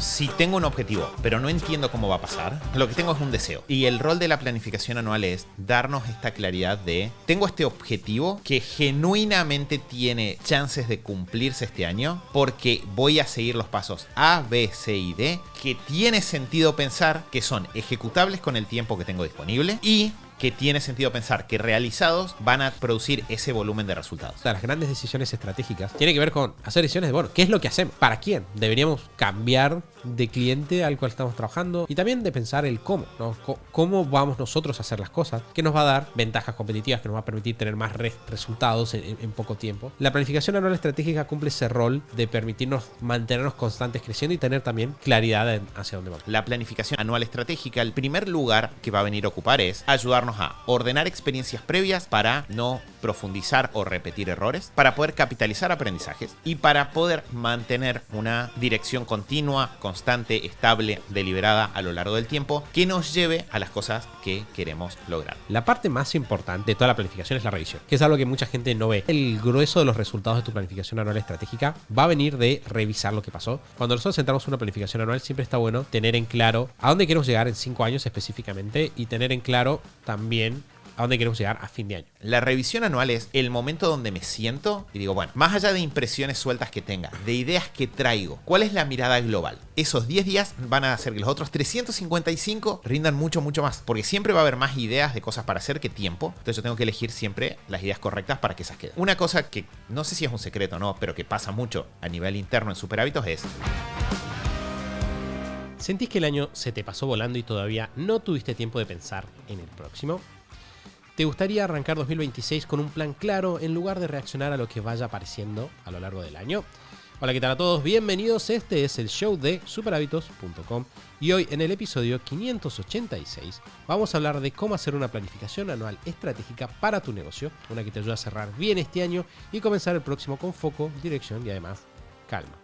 si tengo un objetivo, pero no entiendo cómo va a pasar, lo que tengo es un deseo. Y el rol de la planificación anual es darnos esta claridad de, tengo este objetivo que genuinamente tiene chances de cumplirse este año, porque voy a seguir los pasos A, B, C y D, que tiene sentido pensar que son ejecutables con el tiempo que tengo disponible y que tiene sentido pensar que realizados van a producir ese volumen de resultados. Las grandes decisiones estratégicas tienen que ver con hacer decisiones de, bueno, ¿qué es lo que hacemos? ¿Para quién? Deberíamos cambiar de cliente al cual estamos trabajando y también de pensar el cómo, ¿no? Cómo vamos nosotros a hacer las cosas, que nos va a dar ventajas competitivas, que nos va a permitir tener más resultados en poco tiempo. La planificación anual estratégica cumple ese rol de permitirnos mantenernos constantes creciendo y tener también claridad hacia dónde vamos. La planificación anual estratégica, el primer lugar que va a venir a ocupar es ayudarnos a ordenar experiencias previas para no profundizar o repetir errores, para poder capitalizar aprendizajes y para poder mantener una dirección continua, constante, estable, deliberada a lo largo del tiempo que nos lleve a las cosas que queremos lograr. La parte más importante de toda la planificación es la revisión, que es algo que mucha gente no ve. El grueso de los resultados de tu planificación anual estratégica va a venir de revisar lo que pasó. Cuando nosotros entramos en una planificación anual, siempre está bueno tener en claro a dónde queremos llegar en 5 años específicamente y tener en claro también a dónde queremos llegar a fin de año. La revisión anual es el momento donde me siento y digo, bueno, más allá de impresiones sueltas que tenga, de ideas que traigo, ¿cuál es la mirada global? Esos 10 días van a hacer que los otros 355 rindan mucho más, porque siempre va a haber más ideas de cosas para hacer que tiempo. Entonces yo tengo que elegir siempre las ideas correctas para que esas queden. Una cosa que no sé si es un secreto o no, pero que pasa mucho a nivel interno en Superhábitos es: ¿sentís que el año se te pasó volando y todavía no tuviste tiempo de pensar en el próximo? ¿Te gustaría arrancar 2026 con un plan claro en lugar de reaccionar a lo que vaya apareciendo a lo largo del año? Hola, ¿qué tal a todos? Bienvenidos, este es el show de superhábitos.com y hoy en el episodio 586 vamos a hablar de cómo hacer una planificación anual estratégica para tu negocio, una que te ayude a cerrar bien este año y comenzar el próximo con foco, dirección y además calma.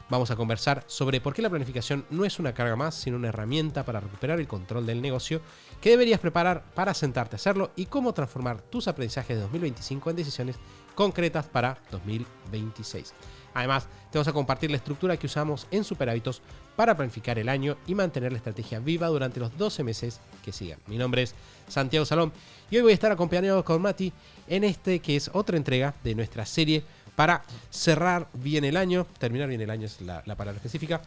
Vamos a conversar sobre por qué la planificación no es una carga más, sino una herramienta para recuperar el control del negocio que deberías preparar para sentarte a hacerlo y cómo transformar tus aprendizajes de 2025 en decisiones concretas para 2026. Además, te vamos a compartir la estructura que usamos en Superhábitos para planificar el año y mantener la estrategia viva durante los 12 meses que sigan. Mi nombre es Santiago Salom y hoy voy a estar acompañado con Mati en este que es otra entrega de nuestra serie para cerrar bien el año. Terminar bien el año es la palabra específica.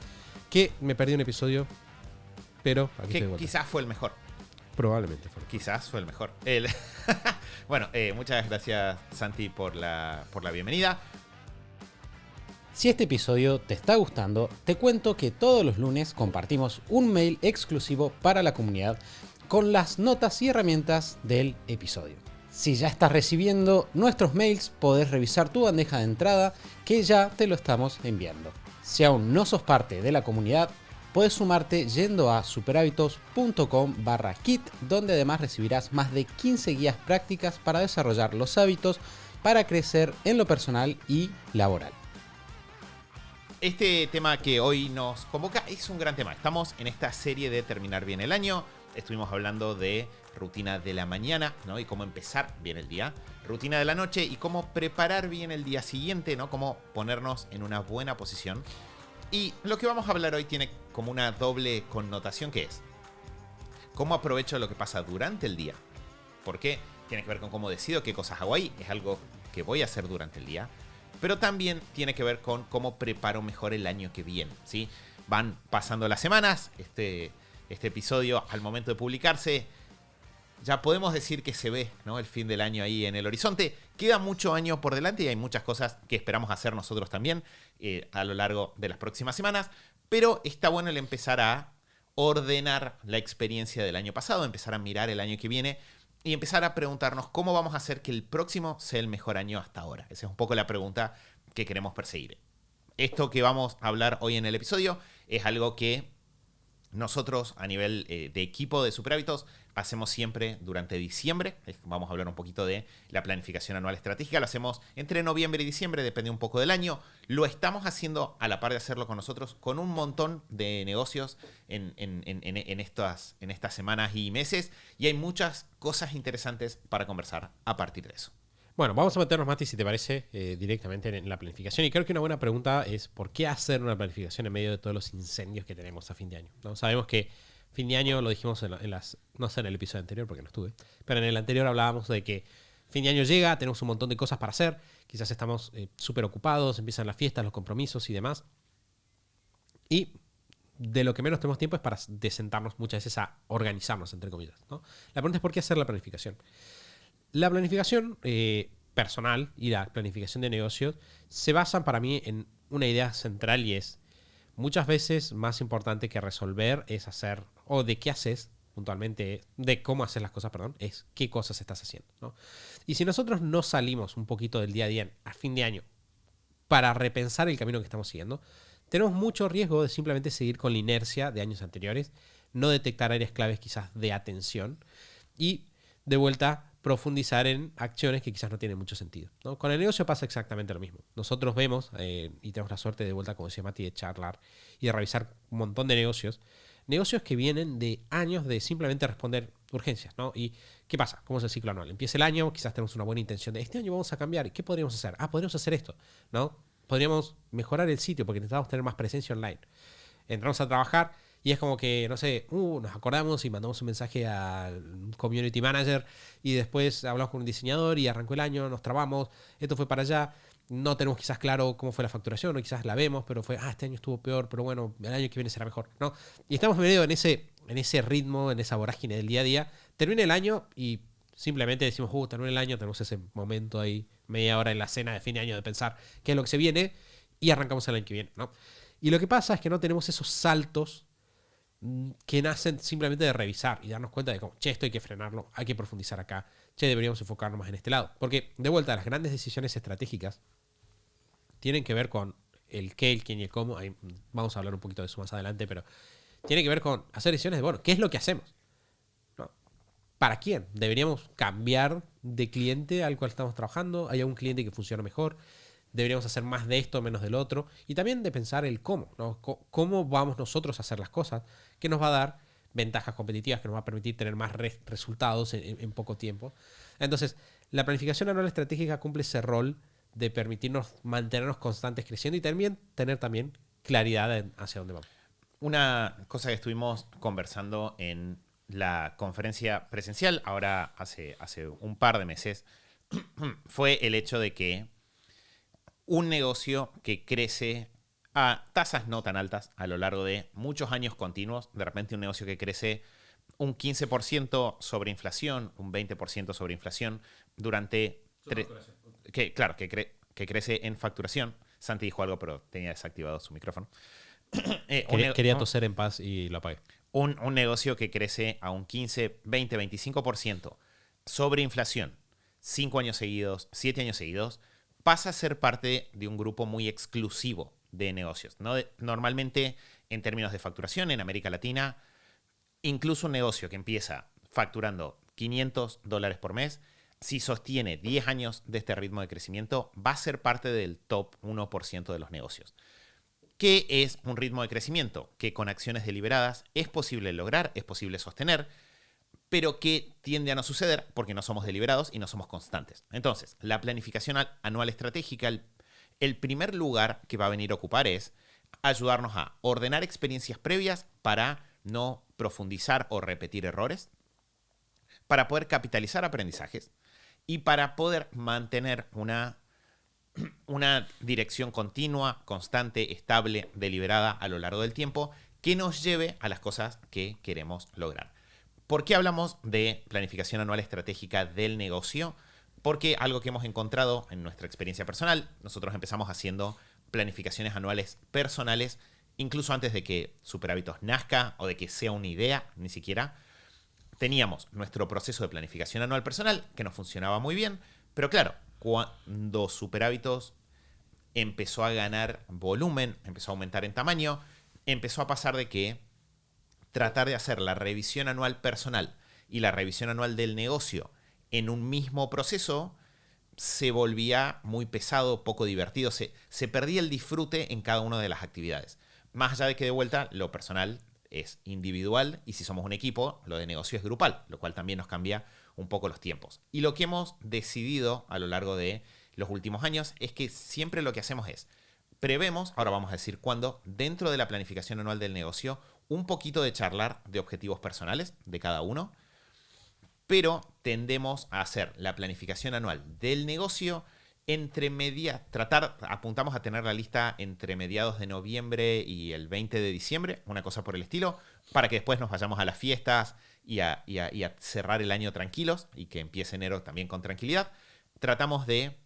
Que me perdí un episodio, pero aquí estoy de vuelta. Quizás fue el mejor. Probablemente fue. Quizás fue el mejor. Bueno, muchas gracias, Santi, por la bienvenida. Si este episodio te está gustando, te cuento que todos los lunes compartimos un mail exclusivo para la comunidad con las notas y herramientas del episodio. Si ya estás recibiendo nuestros mails, podés revisar tu bandeja de entrada que ya te lo estamos enviando. Si aún no sos parte de la comunidad, puedes sumarte yendo a superhábitos.com/kit, donde además recibirás más de 15 guías prácticas para desarrollar los hábitos para crecer en lo personal y laboral. Este tema que hoy nos convoca es un gran tema. Estamos en esta serie de terminar bien el año. Estuvimos hablando de rutina de la mañana, ¿no? Y cómo empezar bien el día. Rutina de la noche y cómo preparar bien el día siguiente, ¿no? Cómo ponernos en una buena posición. Y lo que vamos a hablar hoy tiene como una doble connotación, que es cómo aprovecho lo que pasa durante el día. Porque tiene que ver con cómo decido qué cosas hago ahí. Es algo que voy a hacer durante el día. Pero también tiene que ver con cómo preparo mejor el año que viene, ¿sí? Van pasando las semanas. Este episodio, al momento de publicarse, ya podemos decir que se ve, ¿no?, el fin del año ahí en el horizonte. Queda mucho año por delante y hay muchas cosas que esperamos hacer nosotros también a lo largo de las próximas semanas. Pero está bueno el empezar a ordenar la experiencia del año pasado, empezar a mirar el año que viene y empezar a preguntarnos cómo vamos a hacer que el próximo sea el mejor año hasta ahora. Esa es un poco la pregunta que queremos perseguir. Esto que vamos a hablar hoy en el episodio es algo que nosotros a nivel de equipo de Superhábitos hacemos siempre durante diciembre. Vamos a hablar un poquito de la planificación anual estratégica. Lo hacemos entre noviembre y diciembre, depende un poco del año. Lo estamos haciendo a la par de hacerlo con nosotros, con un montón de negocios en estas semanas y meses. Y hay muchas cosas interesantes para conversar a partir de eso. Bueno, vamos a meternos, Mati, si te parece, directamente en la planificación. Y creo que una buena pregunta es ¿por qué hacer una planificación en medio de todos los incendios que tenemos a fin de año? ¿No? Sabemos que fin de año, lo dijimos no sé en el episodio anterior porque no estuve, pero en el anterior hablábamos de que fin de año llega, tenemos un montón de cosas para hacer, quizás estamos súper ocupados, empiezan las fiestas, los compromisos y demás. Y de lo que menos tenemos tiempo es para sentarnos muchas veces a organizarnos, entre comillas, ¿no? La pregunta es ¿por qué hacer la planificación? La planificación personal y la planificación de negocios se basan para mí en una idea central y es muchas veces más importante que resolver es hacer, o de qué haces puntualmente, de cómo hacer las cosas, perdón, es qué cosas estás haciendo, ¿no? Y si nosotros no salimos un poquito del día a día a fin de año para repensar el camino que estamos siguiendo, tenemos mucho riesgo de simplemente seguir con la inercia de años anteriores, no detectar áreas claves quizás de atención y de vuelta profundizar en acciones que quizás no tienen mucho sentido, ¿no? Con el negocio pasa exactamente lo mismo. Nosotros vemos, y tenemos la suerte de vuelta, como decía Mati, de charlar y de revisar un montón de negocios que vienen de años de simplemente responder urgencias, ¿no? ¿Y qué pasa? ¿Cómo es el ciclo anual? Empieza el año, quizás tenemos una buena intención de este año vamos a cambiar. ¿Qué podríamos hacer? Podríamos hacer esto, ¿no? Podríamos mejorar el sitio porque necesitamos tener más presencia online. Entramos a trabajar y es como que, no sé, nos acordamos y mandamos un mensaje al community manager y después hablamos con un diseñador y arrancó el año, nos trabamos, esto fue para allá, no tenemos quizás claro cómo fue la facturación o quizás la vemos, pero fue, este año estuvo peor, pero bueno, el año que viene será mejor, ¿no? Y estamos medio en ese ritmo, en esa vorágine del día a día. Termina el año y simplemente decimos, termina el año, tenemos ese momento ahí, media hora en la cena de fin de año de pensar qué es lo que se viene y arrancamos el año que viene, ¿no? Y lo que pasa es que no tenemos esos saltos que nacen simplemente de revisar y darnos cuenta de como, esto hay que frenarlo, hay que profundizar acá, deberíamos enfocarnos más en este lado. Porque, de vuelta, las grandes decisiones estratégicas tienen que ver con el qué, el quién y el cómo. Ahí vamos a hablar un poquito de eso más adelante, pero tiene que ver con hacer decisiones de, bueno, ¿qué es lo que hacemos? ¿No? ¿Para quién? ¿Deberíamos cambiar de cliente al cual estamos trabajando? ¿Hay algún cliente que funciona mejor? ¿Deberíamos hacer más de esto, menos del otro? Y también de pensar el cómo, ¿no? ¿Cómo vamos nosotros a hacer las cosas? Que nos va a dar ventajas competitivas, que nos va a permitir tener más resultados en poco tiempo. Entonces, la planificación anual estratégica cumple ese rol de permitirnos mantenernos constantes creciendo y también tener claridad hacia dónde vamos. Una cosa que estuvimos conversando en la conferencia presencial, ahora hace un par de meses, fue el hecho de que un negocio que crece a tasas no tan altas a lo largo de muchos años continuos, de repente un negocio que crece un 15% sobre inflación, un 20% sobre inflación durante... que crece en facturación. Santi dijo algo, pero tenía desactivado su micrófono. Quería toser en paz y lo apagué. Un negocio que crece a un 15, 20, 25% sobre inflación, 5 años seguidos, 7 años seguidos, pasa a ser parte de un grupo muy exclusivo de negocios, ¿no? Normalmente, en términos de facturación en América Latina, incluso un negocio que empieza facturando $500 por mes, si sostiene 10 años de este ritmo de crecimiento, va a ser parte del top 1% de los negocios. ¿Qué es un ritmo de crecimiento? Que con acciones deliberadas es posible lograr, es posible sostener, pero que tiende a no suceder porque no somos deliberados y no somos constantes. Entonces, la planificación anual estratégica, el primer lugar que va a venir a ocupar es ayudarnos a ordenar experiencias previas para no profundizar o repetir errores, para poder capitalizar aprendizajes y para poder mantener una dirección continua, constante, estable, deliberada a lo largo del tiempo que nos lleve a las cosas que queremos lograr. ¿Por qué hablamos de planificación anual estratégica del negocio? Porque algo que hemos encontrado en nuestra experiencia personal, nosotros empezamos haciendo planificaciones anuales personales, incluso antes de que Superhábitos nazca o de que sea una idea, ni siquiera. Teníamos nuestro proceso de planificación anual personal, que nos funcionaba muy bien, pero claro, cuando Superhábitos empezó a ganar volumen, empezó a aumentar en tamaño, empezó a pasar de que tratar de hacer la revisión anual personal y la revisión anual del negocio en un mismo proceso se volvía muy pesado, poco divertido, se perdía el disfrute en cada una de las actividades. Más allá de que de vuelta lo personal es individual y si somos un equipo, lo de negocio es grupal, lo cual también nos cambia un poco los tiempos. Y lo que hemos decidido a lo largo de los últimos años es que siempre lo que hacemos es prevemos, ahora vamos a decir cuándo, dentro de la planificación anual del negocio, un poquito de charlar de objetivos personales de cada uno, pero tendemos a hacer la planificación anual del negocio apuntamos a tener la lista entre mediados de noviembre y el 20 de diciembre, una cosa por el estilo, para que después nos vayamos a las fiestas y a cerrar el año tranquilos y que empiece enero también con tranquilidad. Tratamos de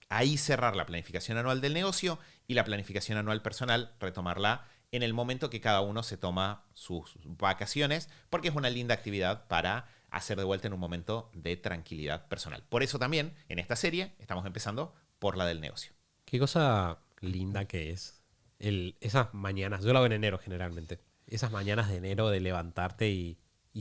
ahí cerrar la planificación anual del negocio y la planificación anual personal, retomarla en el momento que cada uno se toma sus vacaciones, porque es una linda actividad para hacer de vuelta en un momento de tranquilidad personal. Por eso también, en esta serie, estamos empezando por la del negocio. Qué cosa linda que es esas mañanas, yo lo hago en enero generalmente, esas mañanas de enero de levantarte y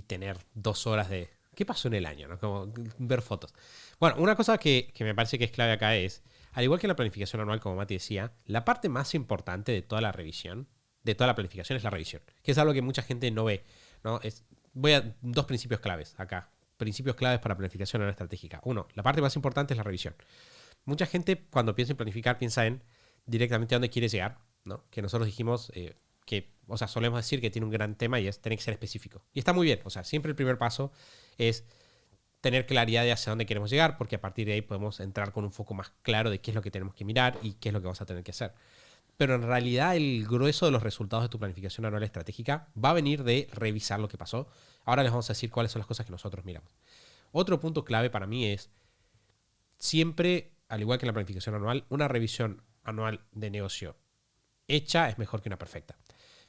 tener 2 horas de ¿qué pasó en el año? ¿No? Como ver fotos. Bueno, una cosa que me parece que es clave acá es, al igual que en la planificación anual, como Mati decía, la parte más importante de toda la revisión, de toda la planificación, es la revisión, que es algo que mucha gente no ve, ¿no? Voy a 2 principios claves acá. Principios claves para planificación anual estratégica. 1, la parte más importante es la revisión. Mucha gente cuando piensa en planificar piensa en directamente a dónde quiere llegar, ¿no? Que nosotros dijimos solemos decir que tiene un gran tema y es tener que ser específico. Y está muy bien, o sea, siempre el primer paso es tener claridad de hacia dónde queremos llegar, porque a partir de ahí podemos entrar con un foco más claro de qué es lo que tenemos que mirar y qué es lo que vamos a tener que hacer. Pero en realidad el grueso de los resultados de tu planificación anual estratégica va a venir de revisar lo que pasó. Ahora les vamos a decir cuáles son las cosas que nosotros miramos. Otro punto clave para mí es siempre, al igual que en la planificación anual, una revisión anual de negocio hecha es mejor que una perfecta.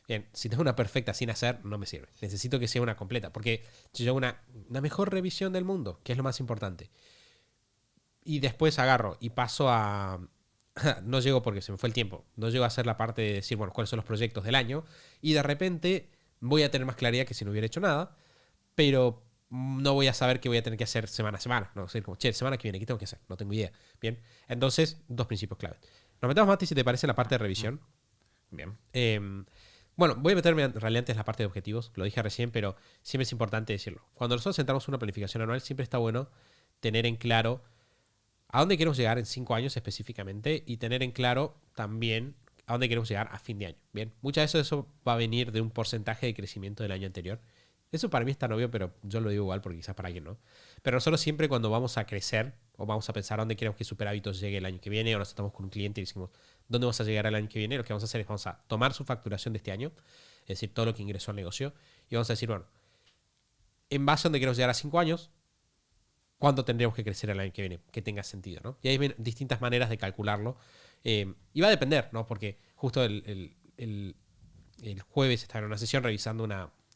Bien, si tengo una perfecta sin hacer, no me sirve. Necesito que sea una completa, porque si yo hago una mejor revisión del mundo, que es lo más importante, y después agarro y paso a... no llego porque se me fue el tiempo, no llego a hacer la parte de decir, bueno, cuáles son los proyectos del año, y de repente voy a tener más claridad que si no hubiera hecho nada, pero no voy a saber qué voy a tener que hacer semana a semana. No sé, como, semana que viene, ¿qué tengo que hacer? No tengo idea. Bien, entonces, 2 principios clave. Nos metamos, Mati, si te parece, en la parte de revisión. Bien. Bueno, voy a meterme en realidad antes en la parte de objetivos, lo dije recién, pero siempre es importante decirlo. Cuando nosotros entramos en una planificación anual, siempre está bueno tener en claro a dónde queremos llegar en 5 años específicamente y tener en claro también a dónde queremos llegar a fin de año. Bien, muchas veces eso va a venir de un porcentaje de crecimiento del año anterior. Eso para mí es tan obvio, pero yo lo digo igual porque quizás para alguien no. Pero nosotros siempre cuando vamos a crecer o vamos a pensar a dónde queremos que Super Hábitos llegue el año que viene, o nos estamos con un cliente y decimos dónde vamos a llegar el año que viene, lo que vamos a hacer es vamos a tomar su facturación de este año, es decir, todo lo que ingresó al negocio, y vamos a decir, bueno, en base a dónde queremos llegar a 5 años, ¿cuánto tendríamos que crecer el año que viene? Que tenga sentido, ¿no? Y hay distintas maneras de calcularlo. Y va a depender, ¿no? Porque justo el jueves estaba en una sesión revisando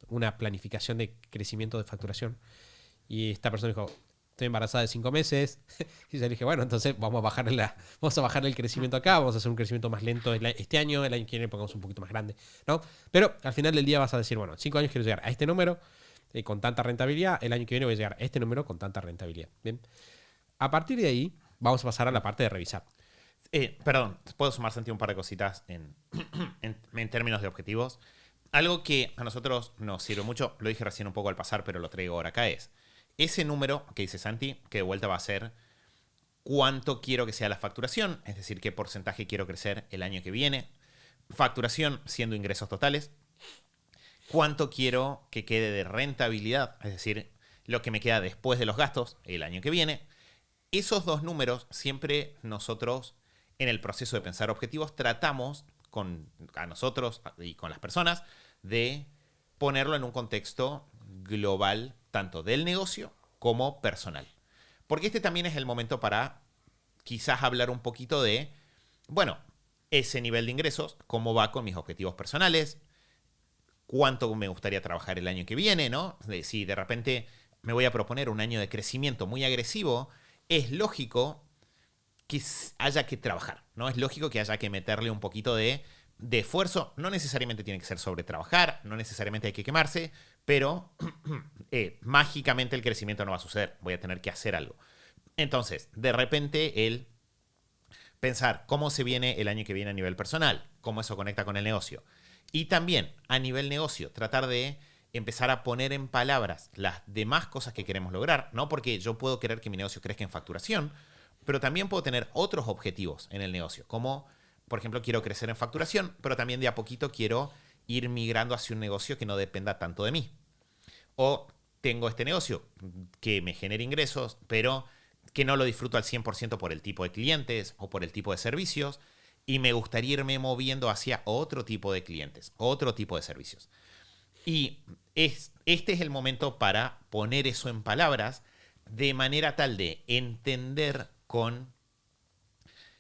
una planificación de crecimiento de facturación. Y esta persona dijo, estoy embarazada de 5 meses. Y yo le dije, bueno, entonces vamos a bajar el crecimiento acá, vamos a hacer un crecimiento más lento este año, el año que viene pongamos un poquito más grande, ¿no? Pero al final del día vas a decir, bueno, 5 años quiero llegar a este número, con tanta rentabilidad, el año que viene voy a llegar a este número con tanta rentabilidad. Bien. A partir de ahí, vamos a pasar a la parte de revisar. Perdón, puedo sumar, Santi, un par de cositas en términos de objetivos. Algo que a nosotros nos sirve mucho, lo dije recién un poco al pasar, pero lo traigo ahora acá, es ese número que dice Santi, que de vuelta va a ser cuánto quiero que sea la facturación, es decir, qué porcentaje quiero crecer el año que viene. Facturación siendo ingresos totales. Cuánto quiero que quede de rentabilidad, es decir, lo que me queda después de los gastos el año que viene. Esos 2 números siempre nosotros en el proceso de pensar objetivos tratamos a nosotros y con las personas de ponerlo en un contexto global tanto del negocio como personal. Porque este también es el momento para quizás hablar un poquito de, bueno, ese nivel de ingresos, cómo va con mis objetivos personales, cuánto me gustaría trabajar el año que viene, ¿no? Si de repente me voy a proponer un año de crecimiento muy agresivo, es lógico que haya que trabajar, ¿no? Es lógico que haya que meterle un poquito de esfuerzo. No necesariamente tiene que ser sobre trabajar, no necesariamente hay que quemarse, pero mágicamente el crecimiento no va a suceder. Voy a tener que hacer algo. Entonces, de repente, el pensar cómo se viene el año que viene a nivel personal, cómo eso conecta con el negocio. Y también, a nivel negocio, tratar de empezar a poner en palabras las demás cosas que queremos lograr, ¿no? Porque yo puedo querer que mi negocio crezca en facturación, pero también puedo tener otros objetivos en el negocio, como, por ejemplo, quiero crecer en facturación, pero también de a poquito quiero ir migrando hacia un negocio que no dependa tanto de mí. O tengo este negocio que me genera ingresos, pero que no lo disfruto al 100% por el tipo de clientes o por el tipo de servicios, y me gustaría irme moviendo hacia otro tipo de clientes, otro tipo de servicios. Y este es el momento para poner eso en palabras de manera tal de entender con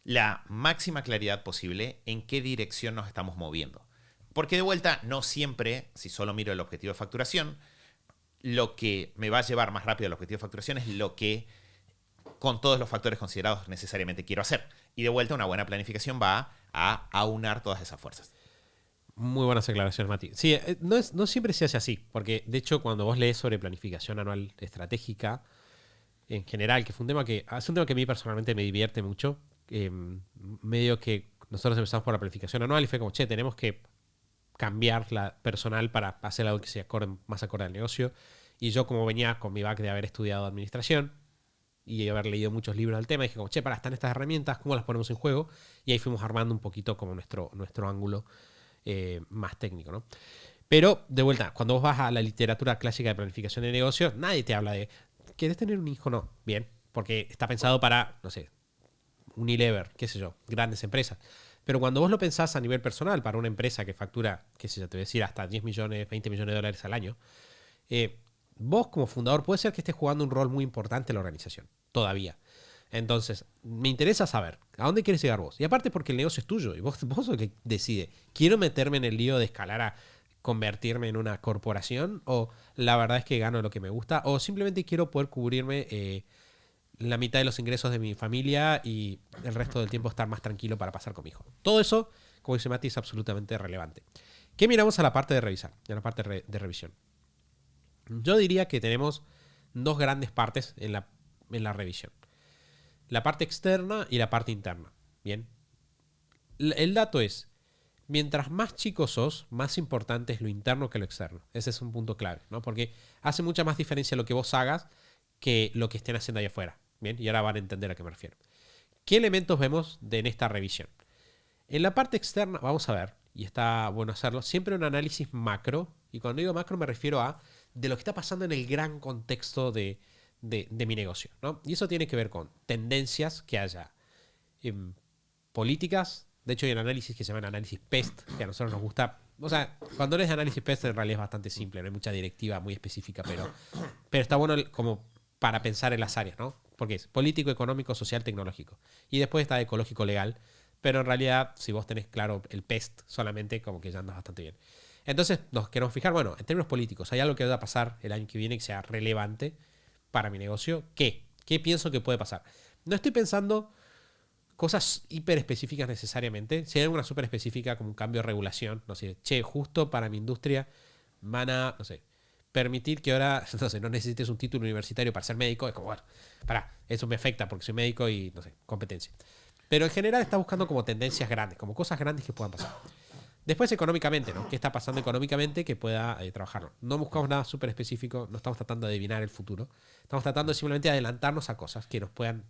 la máxima claridad posible en qué dirección nos estamos moviendo. Porque de vuelta, no siempre, si solo miro el objetivo de facturación, lo que me va a llevar más rápido al objetivo de facturación es lo que, con todos los factores considerados, necesariamente quiero hacer. Y de vuelta, una buena planificación va a aunar todas esas fuerzas. Muy buenas aclaraciones, Mati. Sí, no siempre se hace así, porque de hecho cuando vos lees sobre planificación anual estratégica, en general, que fue un tema que es un tema que a mí personalmente me divierte mucho, medio que nosotros empezamos por la planificación anual y fue como, che, tenemos que cambiar la personal para hacer algo que sea más acorde al negocio. Y yo, como venía con mi back de haber estudiado administración y haber leído muchos libros del tema, dije como, che, están estas herramientas, ¿cómo las ponemos en juego? Y ahí fuimos armando un poquito como nuestro ángulo más técnico, ¿no? Pero, de vuelta, cuando vos vas a la literatura clásica de planificación de negocios, nadie te habla de, ¿querés tener un hijo? No, bien, porque está pensado para, no sé, Unilever, qué sé yo, grandes empresas. Pero cuando vos lo pensás a nivel personal, para una empresa que factura, qué sé yo, te voy a decir, hasta 10 millones, 20 millones de dólares al año, vos como fundador puede ser que estés jugando un rol muy importante en la organización, todavía. Entonces, me interesa saber a dónde quieres llegar vos. Y aparte porque el negocio es tuyo y vos sos el que decide. ¿Quiero meterme en el lío de escalar a convertirme en una corporación? ¿O la verdad es que gano lo que me gusta? ¿O simplemente quiero poder cubrirme la mitad de los ingresos de mi familia y el resto del tiempo estar más tranquilo para pasar con mi hijo? Todo eso, como dice Mati, es absolutamente relevante. ¿Qué miramos a la parte de revisar? A la parte de revisión. Yo diría que tenemos dos grandes partes en la revisión. La parte externa y la parte interna. Bien. El dato es, mientras más chico sos, más importante es lo interno que lo externo. Ese es un punto clave, ¿no? Porque hace mucha más diferencia lo que vos hagas que lo que estén haciendo allá afuera. Bien, y ahora van a entender a qué me refiero. ¿Qué elementos vemos en esta revisión? En la parte externa, vamos a ver, y está bueno hacerlo, siempre un análisis macro. Y cuando digo macro me refiero a de lo que está pasando en el gran contexto de mi negocio, ¿no? Y eso tiene que ver con tendencias que haya en políticas. De hecho, hay un análisis que se llama análisis PEST, que a nosotros nos gusta. O sea, cuando lees análisis PEST en realidad es bastante simple, no hay mucha directiva muy específica, pero está bueno como para pensar en las áreas, ¿no? Porque es político, económico, social, tecnológico. Y después está ecológico, legal. Pero en realidad, si vos tenés claro el PEST solamente, como que ya andas bastante bien. Entonces, nos queremos fijar, bueno, en términos políticos, ¿hay algo que va a pasar el año que viene que sea relevante para mi negocio? ¿Qué pienso que puede pasar? No estoy pensando cosas hiper específicas necesariamente. Si hay alguna súper específica como un cambio de regulación, no sé, che, justo para mi industria van a, no sé, permitir que ahora, no sé, no necesites un título universitario para ser médico. Es como, bueno, eso me afecta porque soy médico y, no sé, competencia. Pero en general está buscando como tendencias grandes, como cosas grandes que puedan pasar. Después económicamente, ¿no? ¿Qué está pasando económicamente que pueda trabajarlo? No buscamos nada súper específico, no estamos tratando de adivinar el futuro. Estamos tratando simplemente de adelantarnos a cosas que nos puedan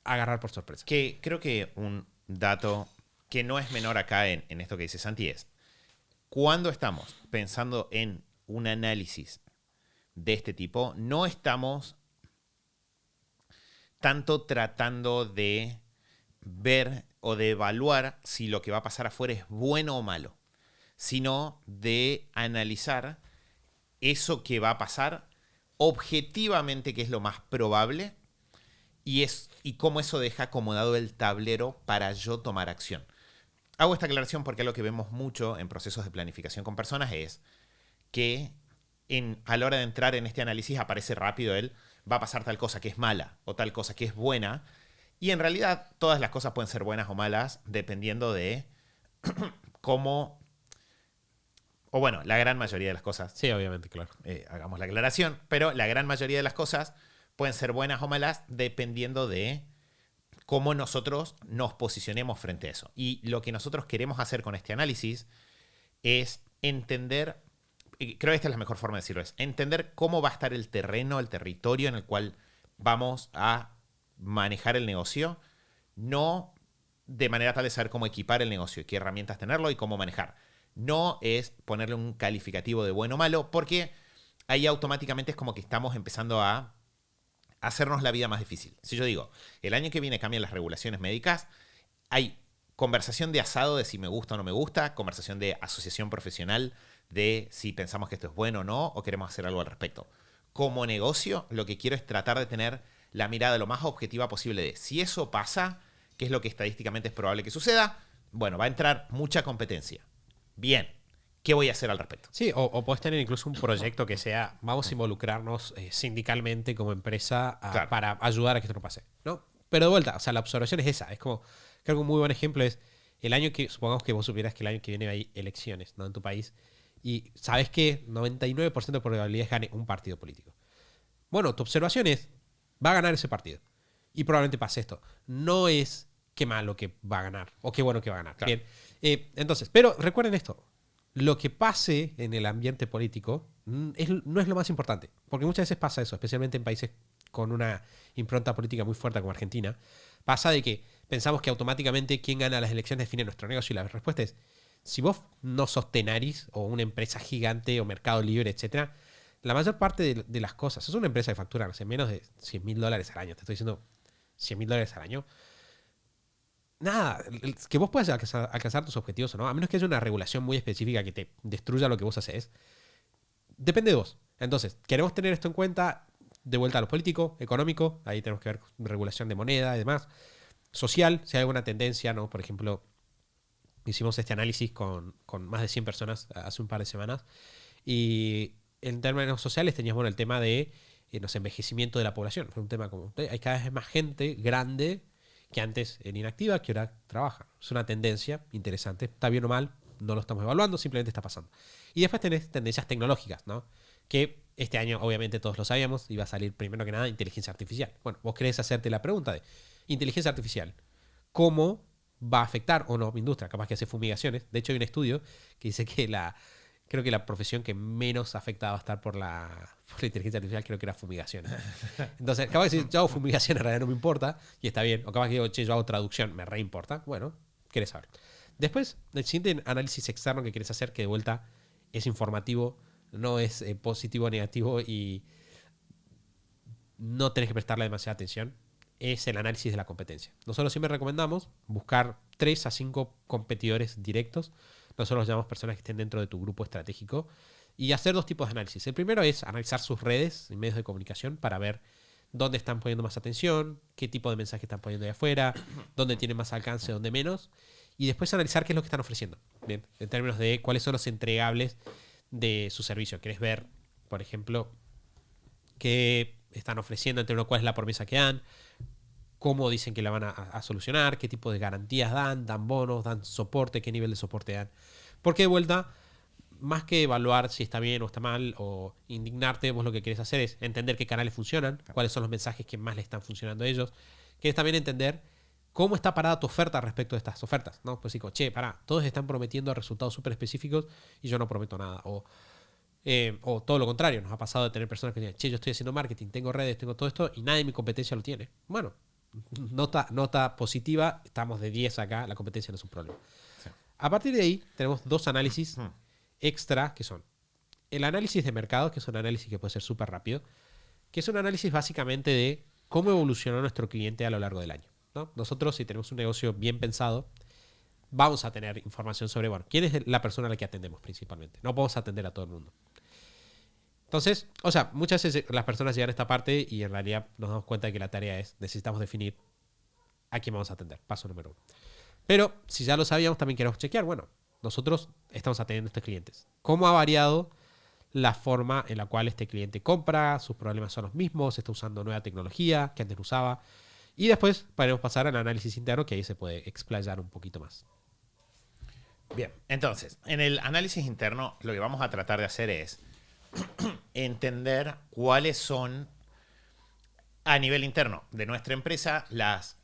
agarrar por sorpresa. Que creo que un dato que no es menor acá en esto que dice Santi es, cuando estamos pensando en un análisis de este tipo, no estamos tanto tratando de ver o de evaluar si lo que va a pasar afuera es bueno o malo, sino de analizar eso que va a pasar objetivamente, que es lo más probable, y cómo eso deja acomodado el tablero para yo tomar acción. Hago esta aclaración porque lo que vemos mucho en procesos de planificación con personas es que a la hora de entrar en este análisis aparece rápido va a pasar tal cosa que es mala o tal cosa que es buena. Y en realidad todas las cosas pueden ser buenas o malas dependiendo de cómo... O bueno, la gran mayoría de las cosas. Sí, obviamente, claro. Hagamos la aclaración. Pero la gran mayoría de las cosas pueden ser buenas o malas dependiendo de cómo nosotros nos posicionemos frente a eso. Y lo que nosotros queremos hacer con este análisis es entender creo que esta es la mejor forma de decirlo, es entender cómo va a estar el terreno, el territorio en el cual vamos a manejar el negocio, no de manera tal de saber cómo equipar el negocio, qué herramientas tenerlo y cómo manejar. No es ponerle un calificativo de bueno o malo, porque ahí automáticamente es como que estamos empezando a hacernos la vida más difícil. Si yo digo, el año que viene cambian las regulaciones médicas, hay conversación de asado de si me gusta o no me gusta, conversación de asociación profesional de si pensamos que esto es bueno o no, o queremos hacer algo al respecto. Como negocio, lo que quiero es tratar de tener la mirada lo más objetiva posible de si eso pasa, qué es lo que estadísticamente es probable que suceda. Bueno, va a entrar mucha competencia. Bien, ¿qué voy a hacer al respecto? Sí, o puedes tener incluso un proyecto que sea, vamos a involucrarnos sindicalmente como empresa Claro. para ayudar a que esto no pase, ¿no? Pero de vuelta, o sea, la observación es esa. Es como, creo que un muy buen ejemplo es el año que, supongamos que vos supieras que el año que viene hay elecciones, ¿no? En tu país, y sabes que 99% de probabilidades gane un partido político. Bueno, tu observación es, va a ganar ese partido. Y probablemente pase esto. No es qué malo que va a ganar o qué bueno que va a ganar. Claro. Bien. Entonces, pero recuerden esto. Lo que pase en el ambiente político no es lo más importante. Porque muchas veces pasa eso, especialmente en países con una impronta política muy fuerte como Argentina. Pasa de que pensamos que automáticamente quien gana las elecciones define nuestro negocio y la respuesta es, si vos no sos Tenaris o una empresa gigante o Mercado Libre, etcétera, la mayor parte de las cosas, es una empresa que factura, no sé, menos de $100.000 al año, te estoy diciendo $100.000 al año, nada, que vos puedas alcanzar tus objetivos o no, a menos que haya una regulación muy específica que te destruya lo que vos haces, depende de vos. Entonces, queremos tener esto en cuenta, de vuelta a lo político, económico, ahí tenemos que ver regulación de moneda y demás, social, si hay alguna tendencia, ¿no? Por ejemplo, hicimos este análisis con más de 100 personas hace un par de semanas y en términos sociales teníamos el tema de envejecimiento de la población. Fue un tema como, hay cada vez más gente grande que antes era inactiva, que ahora trabaja. Es una tendencia interesante. Está bien o mal, no lo estamos evaluando, simplemente está pasando. Y después tenés tendencias tecnológicas, ¿no? Que este año, obviamente, todos lo sabíamos, iba a salir primero que nada inteligencia artificial. Bueno, vos querés hacerte la pregunta de inteligencia artificial, ¿cómo va a afectar o no mi industria? Capaz que hace fumigaciones. De hecho, hay un estudio que dice que creo que la profesión que menos afectada va a estar por la inteligencia artificial, creo que era fumigaciones. Entonces, capaz que si yo hago fumigación en realidad no me importa, y está bien. O capaz que digo, che, yo hago traducción, me reimporta. Bueno, querés saber. Después, el siguiente análisis externo que querés hacer, que de vuelta es informativo, no es positivo o negativo y no tenés que prestarle demasiada atención, es el análisis de la competencia. Nosotros siempre recomendamos buscar 3 a 5 competidores directos. Nosotros los llamamos personas que estén dentro de tu grupo estratégico y hacer 2 tipos de análisis. El primero es analizar sus redes y medios de comunicación para ver dónde están poniendo más atención, qué tipo de mensaje están poniendo de afuera, dónde tienen más alcance, dónde menos. Y después analizar qué es lo que están ofreciendo. Bien, en términos de cuáles son los entregables de su servicio. ¿Querés ver, por ejemplo, qué están ofreciendo, entre lo cual es la promesa que dan? Cómo dicen que la van a solucionar, qué tipo de garantías dan bonos, dan soporte, qué nivel de soporte dan. Porque de vuelta, más que evaluar si está bien o está mal o indignarte, vos lo que querés hacer es entender qué canales funcionan, cuáles son los mensajes que más le están funcionando a ellos. Querés también entender cómo está parada tu oferta respecto a estas ofertas, ¿no? Pues digo, che, pará, todos están prometiendo resultados súper específicos y yo no prometo nada. O todo lo contrario, nos ha pasado de tener personas que dicen, che, yo estoy haciendo marketing, tengo redes, tengo todo esto y nadie en mi competencia lo tiene. Bueno, nota positiva, estamos de 10 acá, la competencia no es un problema. Sí. A partir de ahí tenemos 2 análisis extra que son el análisis de mercado, que es un análisis que puede ser súper rápido, que es un análisis básicamente de cómo evolucionó nuestro cliente a lo largo del año, ¿no? Nosotros, si tenemos un negocio bien pensado, vamos a tener información sobre, bueno, quién es la persona a la que atendemos principalmente. No podemos atender a todo el mundo. Entonces, o sea, muchas veces las personas llegan a esta parte y en realidad nos damos cuenta de que la tarea es, necesitamos definir a quién vamos a atender, paso número 1. Pero si ya lo sabíamos, también queremos chequear, bueno, nosotros estamos atendiendo a estos clientes. ¿Cómo ha variado la forma en la cual este cliente compra? ¿Sus problemas son los mismos? ¿Está usando nueva tecnología que antes no usaba? Y después podemos pasar al análisis interno, que ahí se puede explayar un poquito más. Bien, entonces, en el análisis interno lo que vamos a tratar de hacer es entender cuáles son, a nivel interno de nuestra empresa, las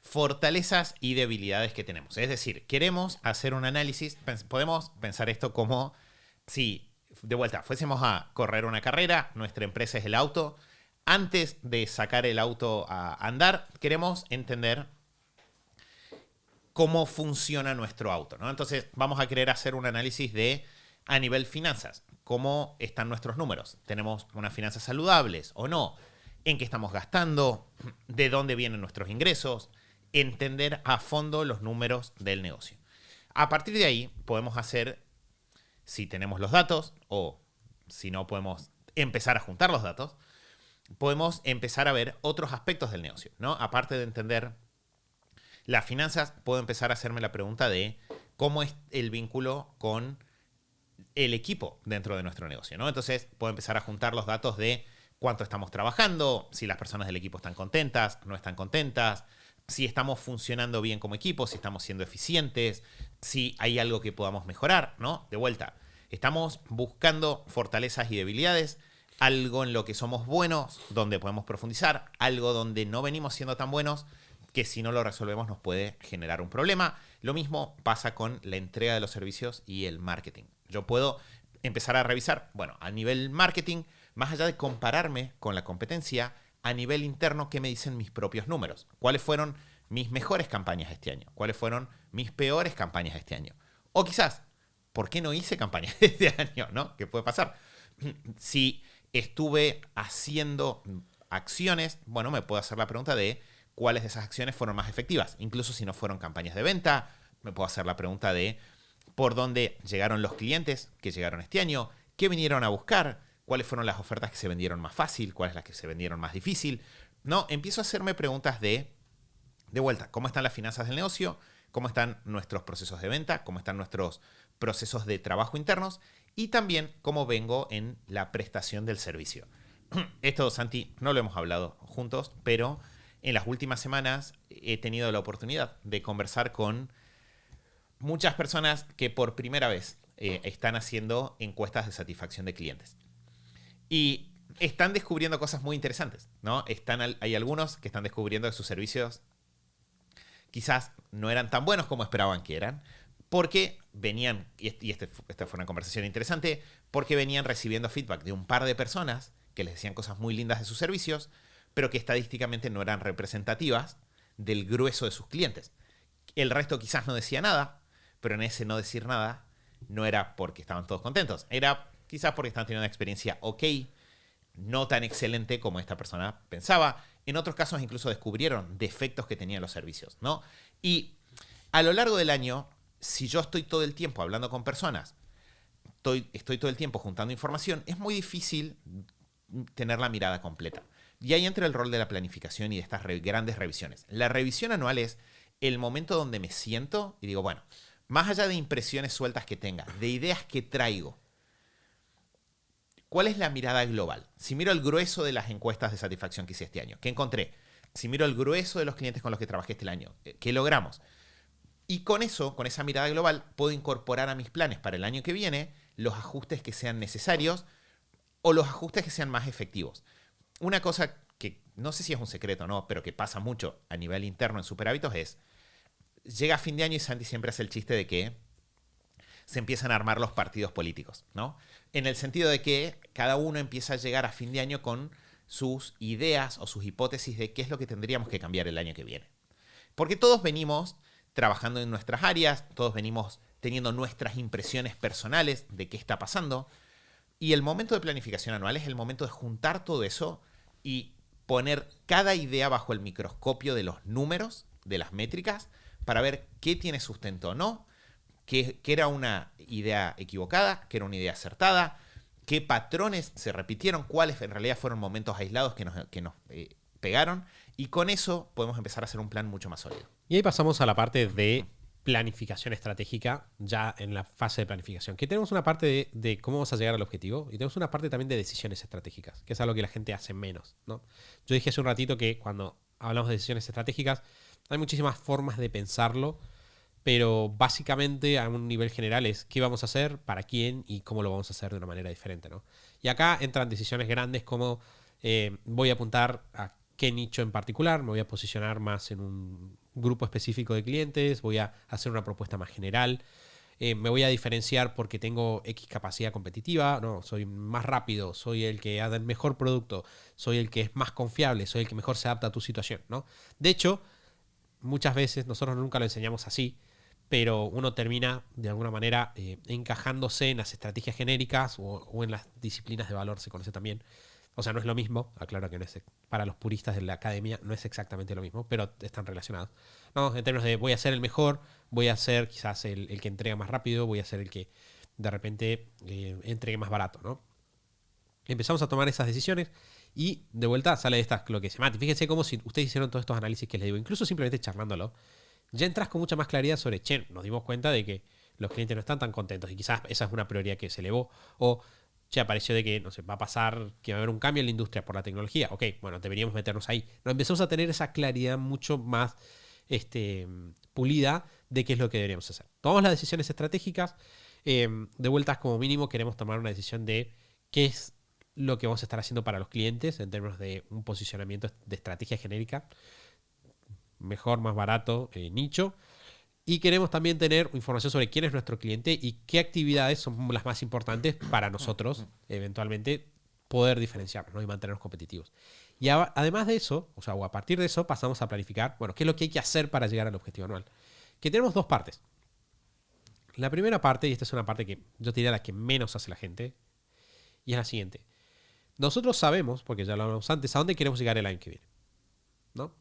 fortalezas y debilidades que tenemos. Es decir, queremos hacer un análisis, podemos pensar esto como si de vuelta, fuésemos a correr una carrera, nuestra empresa es el auto. Antes de sacar el auto a andar, queremos entender cómo funciona nuestro auto, ¿no? Entonces vamos a querer hacer un análisis de, a nivel finanzas, cómo están nuestros números. ¿Tenemos unas finanzas saludables o no? ¿En qué estamos gastando? ¿De dónde vienen nuestros ingresos? Entender a fondo los números del negocio. A partir de ahí podemos hacer, si tenemos los datos o si no podemos empezar a juntar los datos, podemos empezar a ver otros aspectos del negocio, ¿no? Aparte de entender las finanzas, puedo empezar a hacerme la pregunta de cómo es el vínculo con el equipo dentro de nuestro negocio, ¿no? Entonces, puedo empezar a juntar los datos de cuánto estamos trabajando, si las personas del equipo están contentas, no están contentas, si estamos funcionando bien como equipo, si estamos siendo eficientes, si hay algo que podamos mejorar, ¿no? De vuelta, estamos buscando fortalezas y debilidades, algo en lo que somos buenos, donde podemos profundizar, algo donde no venimos siendo tan buenos, que si no lo resolvemos nos puede generar un problema. Lo mismo pasa con la entrega de los servicios y el marketing. Yo puedo empezar a revisar, bueno, a nivel marketing, más allá de compararme con la competencia, a nivel interno, ¿qué me dicen mis propios números? ¿Cuáles fueron mis mejores campañas este año? ¿Cuáles fueron mis peores campañas este año? O quizás, ¿por qué no hice campañas este año? ¿No? ¿Qué puede pasar? Si estuve haciendo acciones, bueno, me puedo hacer la pregunta de cuáles de esas acciones fueron más efectivas. Incluso si no fueron campañas de venta, me puedo hacer la pregunta de por dónde llegaron los clientes que llegaron este año, qué vinieron a buscar, cuáles fueron las ofertas que se vendieron más fácil, cuáles las que se vendieron más difícil. No, empiezo a hacerme preguntas de vuelta, ¿cómo están las finanzas del negocio? ¿Cómo están nuestros procesos de venta? ¿Cómo están nuestros procesos de trabajo internos? Y también cómo vengo en la prestación del servicio. Esto, Santi, no lo hemos hablado juntos, pero en las últimas semanas he tenido la oportunidad de conversar con muchas personas que por primera vez están haciendo encuestas de satisfacción de clientes. Y están descubriendo cosas muy interesantes, ¿no? Hay algunos que están descubriendo que sus servicios quizás no eran tan buenos como esperaban que eran, porque venían, esta fue una conversación interesante, porque venían recibiendo feedback de un par de personas que les decían cosas muy lindas de sus servicios, pero que estadísticamente no eran representativas del grueso de sus clientes. El resto quizás no decía nada, pero en ese no decir nada no era porque estaban todos contentos, era quizás porque estaban teniendo una experiencia ok, no tan excelente como esta persona pensaba. En otros casos incluso descubrieron defectos que tenían los servicios, ¿no? Y a lo largo del año, si yo estoy todo el tiempo hablando con personas, estoy todo el tiempo juntando información, es muy difícil tener la mirada completa. Y ahí entra el rol de la planificación y de estas grandes revisiones. La revisión anual es el momento donde me siento y digo, bueno, más allá de impresiones sueltas que tenga, de ideas que traigo, ¿cuál es la mirada global? Si miro el grueso de las encuestas de satisfacción que hice este año, ¿qué encontré? Si miro el grueso de los clientes con los que trabajé este año, ¿qué logramos? Y con eso, con esa mirada global, puedo incorporar a mis planes para el año que viene los ajustes que sean necesarios o los ajustes que sean más efectivos. Una cosa que no sé si es un secreto o no, pero que pasa mucho a nivel interno en Superhábitos es, llega fin de año y Santi siempre hace el chiste de que se empiezan a armar los partidos políticos, ¿no? En el sentido de que cada uno empieza a llegar a fin de año con sus ideas o sus hipótesis de qué es lo que tendríamos que cambiar el año que viene. Porque todos venimos trabajando en nuestras áreas, todos venimos teniendo nuestras impresiones personales de qué está pasando, y el momento de planificación anual es el momento de juntar todo eso y poner cada idea bajo el microscopio de los números, de las métricas, para ver qué tiene sustento o no, qué era una idea equivocada, qué era una idea acertada, qué patrones se repitieron, cuáles en realidad fueron momentos aislados que nos pegaron, y con eso podemos empezar a hacer un plan mucho más sólido. Y ahí pasamos a la parte de planificación estratégica, ya en la fase de planificación. Que tenemos una parte de cómo vamos a llegar al objetivo y tenemos una parte también de decisiones estratégicas, que es algo que la gente hace menos, ¿no? Yo dije hace un ratito que cuando hablamos de decisiones estratégicas hay muchísimas formas de pensarlo, pero básicamente a un nivel general es qué vamos a hacer, para quién y cómo lo vamos a hacer de una manera diferente, ¿no? Y acá entran decisiones grandes como voy a apuntar a qué nicho en particular, me voy a posicionar más en un grupo específico de clientes, voy a hacer una propuesta más general. me voy a diferenciar porque tengo X capacidad competitiva, no, soy más rápido, soy el que haga el mejor producto, soy el que es más confiable, soy el que mejor se adapta a tu situación, ¿no? De hecho, muchas veces, nosotros nunca lo enseñamos así, pero uno termina de alguna manera encajándose en las estrategias genéricas o en las disciplinas de valor, se conoce también. O sea, no es lo mismo, aclaro que no es, para los puristas de la academia no es exactamente lo mismo, pero están relacionados. ¿No? En términos de voy a ser el mejor, voy a ser quizás el que entrega más rápido, voy a ser el que de repente entregue más barato, ¿no? Empezamos a tomar esas decisiones y de vuelta sale lo que dice Mati. Fíjense cómo si ustedes hicieron todos estos análisis que les digo, incluso simplemente charlándolo, ya entras con mucha más claridad sobre, nos dimos cuenta de que los clientes no están tan contentos y quizás esa es una prioridad que se elevó, o apareció de que, no sé, va a pasar, que va a haber un cambio en la industria por la tecnología. Ok, bueno, deberíamos meternos ahí. Nos empezamos a tener esa claridad mucho más pulida de qué es lo que deberíamos hacer. Tomamos las decisiones estratégicas. De vueltas, como mínimo, queremos tomar una decisión de qué es lo que vamos a estar haciendo para los clientes en términos de un posicionamiento de estrategia genérica. Mejor, más barato, nicho. Y queremos también tener información sobre quién es nuestro cliente y qué actividades son las más importantes para nosotros, eventualmente, poder diferenciarnos, ¿no? Y mantenernos competitivos. Y además de eso, o a partir de eso, pasamos a planificar, bueno, qué es lo que hay que hacer para llegar al objetivo anual. Que tenemos dos partes. La primera parte, y esta es una parte que yo te diría la que menos hace la gente, y es la siguiente. Nosotros sabemos, porque ya lo hablamos antes, a dónde queremos llegar el año que viene, ¿no?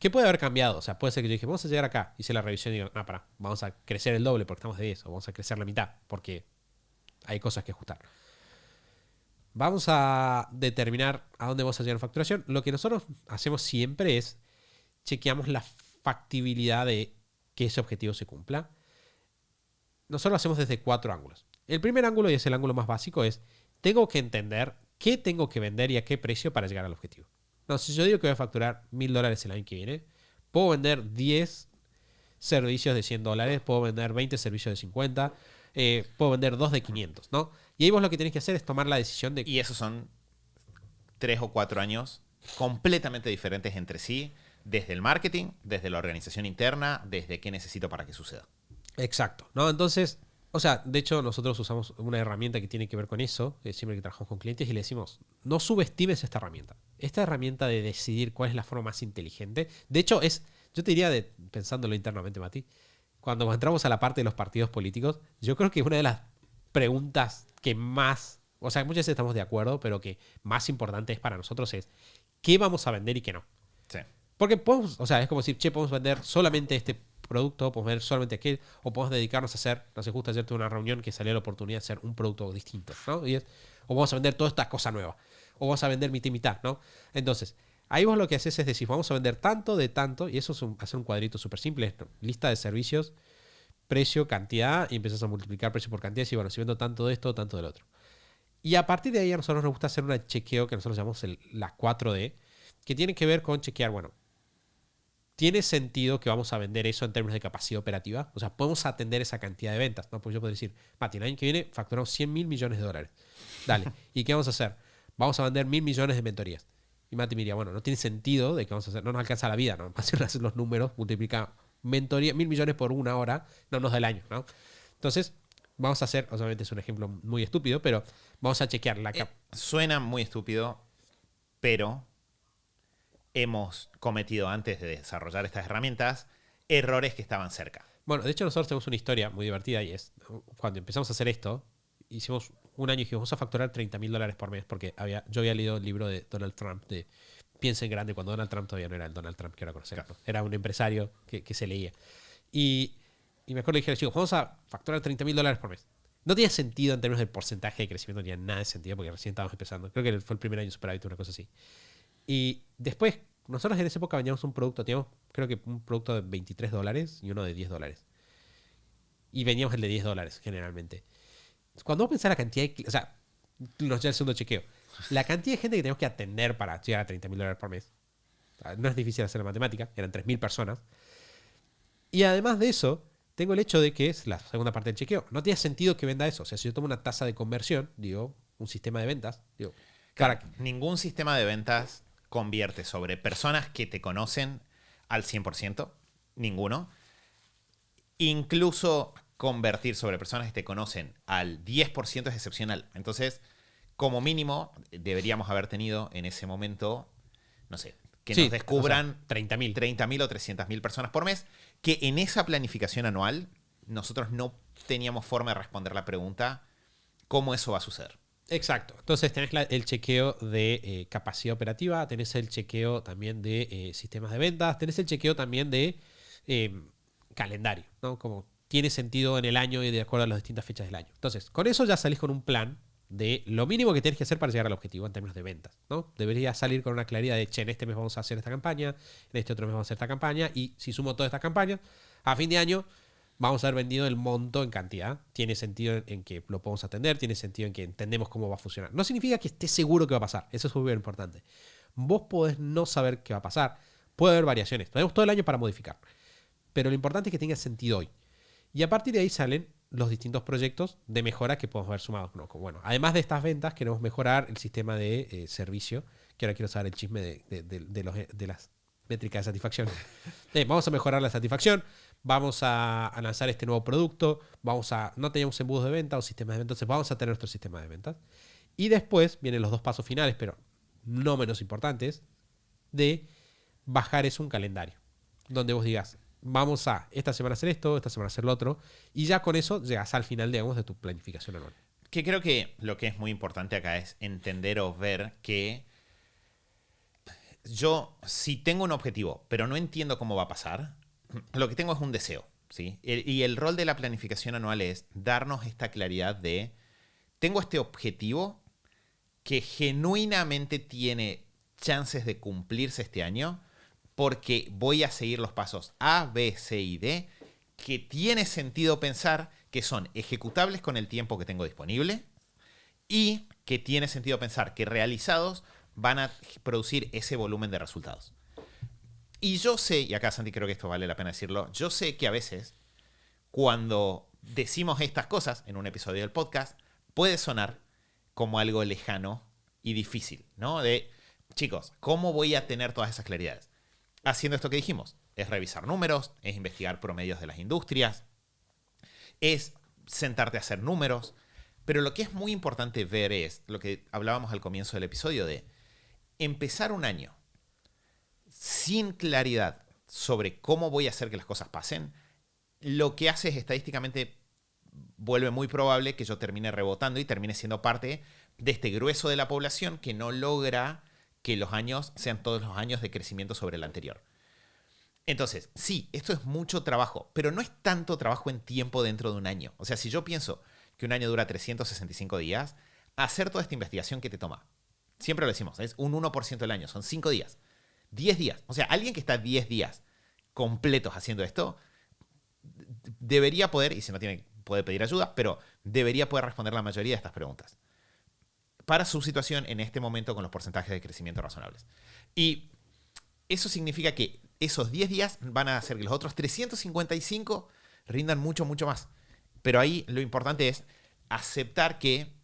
¿Qué puede haber cambiado? O sea, puede ser que yo dije, vamos a llegar acá, hice la revisión y digo, vamos a crecer el doble porque estamos de 10, o vamos a crecer la mitad porque hay cosas que ajustar. Vamos a determinar a dónde vamos a llegar en facturación. Lo que nosotros hacemos siempre es chequeamos la factibilidad de que ese objetivo se cumpla. Nosotros lo hacemos desde 4 ángulos. El primer ángulo, y es el ángulo más básico, es tengo que entender qué tengo que vender y a qué precio para llegar al objetivo. No, si yo digo que voy a facturar $1,000 el año que viene, puedo vender 10 servicios de $100, puedo vender 20 servicios de 50, puedo vender 2 de 500, ¿no? Y ahí vos lo que tenés que hacer es tomar la decisión de... Y esos son 3 o 4 años completamente diferentes entre sí, desde el marketing, desde la organización interna, desde qué necesito para que suceda. Exacto, ¿no? Entonces, o sea, de hecho nosotros usamos una herramienta que tiene que ver con eso, siempre que trabajamos con clientes, y le decimos, no subestimes esta herramienta. Esta herramienta de decidir cuál es la forma más inteligente, de hecho yo te diría, pensándolo internamente, Mati, cuando entramos a la parte de los partidos políticos, yo creo que una de las preguntas que más, o sea, muchas veces estamos de acuerdo, pero que más importante es para nosotros es, ¿qué vamos a vender y qué no? Sí. Porque podemos, o sea, es como decir, podemos vender solamente este producto, podemos vender solamente aquel, o podemos dedicarnos a hacer, no sé, justo ayer tuve una reunión que salió la oportunidad de hacer un producto distinto, ¿no? O vamos a vender toda esta cosa nueva, o vamos a vender mitad y mitad, ¿no? Entonces, ahí vos lo que haces es decir, vamos a vender tanto de tanto, y eso es hacer un cuadrito súper simple, ¿no? Lista de servicios, precio, cantidad, y empiezas a multiplicar precio por cantidad, y bueno, si vendo tanto de esto, tanto del otro. Y a partir de ahí a nosotros nos gusta hacer un chequeo que nosotros llamamos la 4D, que tiene que ver con chequear, bueno, ¿tiene sentido que vamos a vender eso en términos de capacidad operativa? O sea, podemos atender esa cantidad de ventas, ¿no? Pues yo puedo decir, Mati, el año que viene facturamos $100,000 millones. Dale, ¿y qué vamos a hacer? Vamos a vender 1.000 millones de mentorías. Y Mati me diría, bueno, no tiene sentido de que vamos a hacer, no nos alcanza la vida, ¿no? Hacer los números, multiplica mentoría, 1.000 millones por una hora, no nos da el año, ¿no? Entonces, vamos a hacer, obviamente es un ejemplo muy estúpido, pero vamos a chequear la Suena muy estúpido, pero hemos cometido antes de desarrollar estas herramientas errores que estaban cerca. Bueno, de hecho nosotros tenemos una historia muy divertida y es, cuando empezamos a hacer esto, hicimos un año y dijimos, vamos a facturar $30,000 por mes, porque yo había leído el libro de Donald Trump de Piensa en grande, cuando Donald Trump todavía no era el Donald Trump que ahora conocemos. Claro. Era un empresario que se leía. Y me acuerdo que dije, chicos, vamos a facturar $30,000 por mes. No tenía sentido en términos del porcentaje de crecimiento, no tenía nada de sentido porque recién estábamos empezando. Creo que fue el primer año superávit, una cosa así. Y después, nosotros en esa época vendíamos un producto, teníamos creo que un producto de $23 y uno de $10. Y vendíamos el de $10 generalmente. Cuando vos pensás la cantidad de... O sea, nos llega el segundo chequeo. La cantidad de gente que tenemos que atender para llegar a $30,000 por mes. No es difícil hacer la matemática, eran 3.000 personas. Y además de eso, tengo el hecho de que es la segunda parte del chequeo. No tiene sentido que venda eso. O sea, si yo tomo una tasa de conversión, digo, un sistema de ventas, digo... Claro, ningún sistema de ventas convierte sobre personas que te conocen al 100%. Ninguno. Incluso convertir sobre personas que te conocen al 10% es excepcional. Entonces, como mínimo, deberíamos haber tenido en ese momento, no sé, que nos descubran, o sea, 30.000. 30.000 o 300.000 personas por mes, que en esa planificación anual nosotros no teníamos forma de responder la pregunta cómo eso va a suceder. Exacto. Entonces tenés el chequeo de capacidad operativa, tenés el chequeo también de sistemas de ventas, tenés el chequeo también de calendario, ¿no? Como tiene sentido en el año y de acuerdo a las distintas fechas del año. Entonces, con eso ya salís con un plan de lo mínimo que tienes que hacer para llegar al objetivo en términos de ventas, ¿no? Deberías salir con una claridad de, che, en este mes vamos a hacer esta campaña, en este otro mes vamos a hacer esta campaña, y si sumo todas estas campañas, a fin de año vamos a haber vendido el monto en cantidad. Tiene sentido en que lo podemos atender, tiene sentido en que entendemos cómo va a funcionar. No significa que estés seguro que va a pasar, eso es muy importante. Vos podés no saber qué va a pasar, puede haber variaciones, tenemos todo el año para modificar, pero lo importante es que tenga sentido hoy. Y a partir de ahí salen los distintos proyectos de mejora que podemos haber sumado. Bueno, además de estas ventas, queremos mejorar el sistema de servicio, que ahora quiero saber el chisme de las métricas de satisfacción. Vamos a mejorar la satisfacción, vamos a lanzar este nuevo producto, no teníamos embudos de venta o sistemas de ventas, entonces vamos a tener nuestro sistema de ventas. Y después vienen los dos pasos finales, pero no menos importantes, de bajar eso un calendario, donde vos digas, vamos a esta semana hacer esto, esta semana hacer lo otro, y ya con eso llegas al final, digamos, de tu planificación anual. Que creo que lo que es muy importante acá es entender o ver que yo, si tengo un objetivo, pero no entiendo cómo va a pasar, lo que tengo es un deseo, ¿sí? Y el rol de la planificación anual es darnos esta claridad de, tengo este objetivo que genuinamente tiene chances de cumplirse este año, porque voy a seguir los pasos A, B, C y D, que tiene sentido pensar que son ejecutables con el tiempo que tengo disponible y que tiene sentido pensar que realizados van a producir ese volumen de resultados. Y yo sé, y acá Santi creo que esto vale la pena decirlo, yo sé que a veces cuando decimos estas cosas en un episodio del podcast puede sonar como algo lejano y difícil, ¿no? De, chicos, ¿cómo voy a tener todas esas claridades? Haciendo esto que dijimos, es revisar números, es investigar promedios de las industrias, es sentarte a hacer números, pero lo que es muy importante ver es lo que hablábamos al comienzo del episodio de empezar un año sin claridad sobre cómo voy a hacer que las cosas pasen, lo que hace es estadísticamente vuelve muy probable que yo termine rebotando y termine siendo parte de este grueso de la población que no logra que los años sean todos los años de crecimiento sobre el anterior. Entonces, sí, esto es mucho trabajo, pero no es tanto trabajo en tiempo dentro de un año. O sea, si yo pienso que un año dura 365 días, hacer toda esta investigación que te toma, siempre lo decimos, es un 1% del año, son 5 días, 10 días. O sea, alguien que está 10 días completos haciendo esto, debería poder, y si no tiene, puede pedir ayuda, pero debería poder responder la mayoría de estas preguntas para su situación en este momento con los porcentajes de crecimiento razonables. Y eso significa que esos 10 días van a hacer que los otros 355 rindan mucho, mucho más. Pero ahí lo importante es aceptar que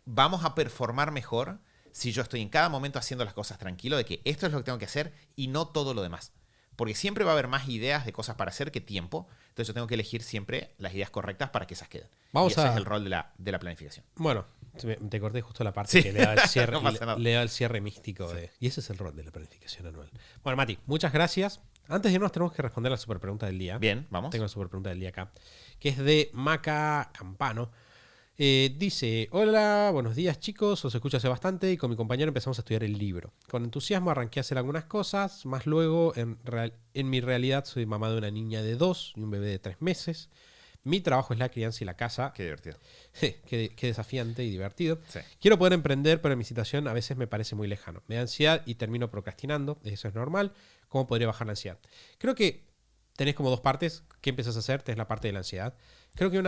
vamos a performar mejor si yo estoy en cada momento haciendo las cosas tranquilo, de que esto es lo que tengo que hacer y no todo lo demás. Porque siempre va a haber más ideas de cosas para hacer que tiempo. Entonces yo tengo que elegir siempre las ideas correctas para que esas queden. Y ese es el rol de la planificación. Bueno, te corté justo la parte que le da el cierre, No pasa nada. le da el cierre místico. Y ese es el rol de la planificación anual. Bueno, Mati, muchas gracias. Antes de irnos tenemos que responder la super pregunta del día. Bien, vamos. Tengo la super pregunta del día acá, que es de Maca Campano. Dice, hola, buenos días chicos, os escucho hace bastante y con mi compañero empezamos a estudiar el libro. Con entusiasmo arranqué a hacer algunas cosas, más luego en mi realidad soy mamá de una niña de 2 y un bebé de 3 meses. Mi trabajo es la crianza y la casa. Qué divertido. Qué desafiante y divertido. Sí. Quiero poder emprender, pero mi situación a veces me parece muy lejano. Me da ansiedad y termino procrastinando, eso es normal. ¿Cómo podría bajar la ansiedad? Creo que tenés como dos partes. ¿Qué empiezas a hacer? Tenés la parte de la ansiedad. Creo que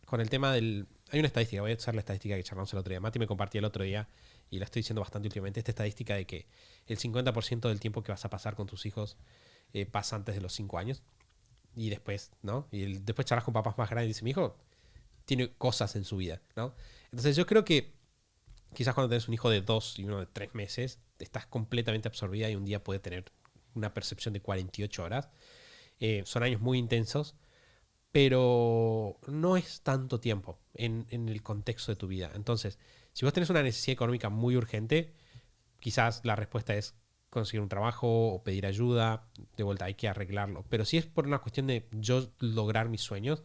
con el tema del... Hay una estadística, voy a usar la estadística que charlamos el otro día. Mati me compartió el otro día y la estoy diciendo bastante últimamente. Esta estadística de que el 50% del tiempo que vas a pasar con tus hijos pasa antes de los 5 años. Y después, ¿no? Y después charlas con papás más grandes y dices, mi hijo tiene cosas en su vida, ¿no? Entonces yo creo que quizás cuando tenés un hijo de 2 y uno de 3 meses, estás completamente absorbida y un día puede tener una percepción de 48 horas. Son años muy intensos. pero no es tanto tiempo en el contexto de tu vida. Entonces, si vos tenés una necesidad económica muy urgente, quizás la respuesta es conseguir un trabajo o pedir ayuda. De vuelta, hay que arreglarlo. Pero si es por una cuestión de yo lograr mis sueños,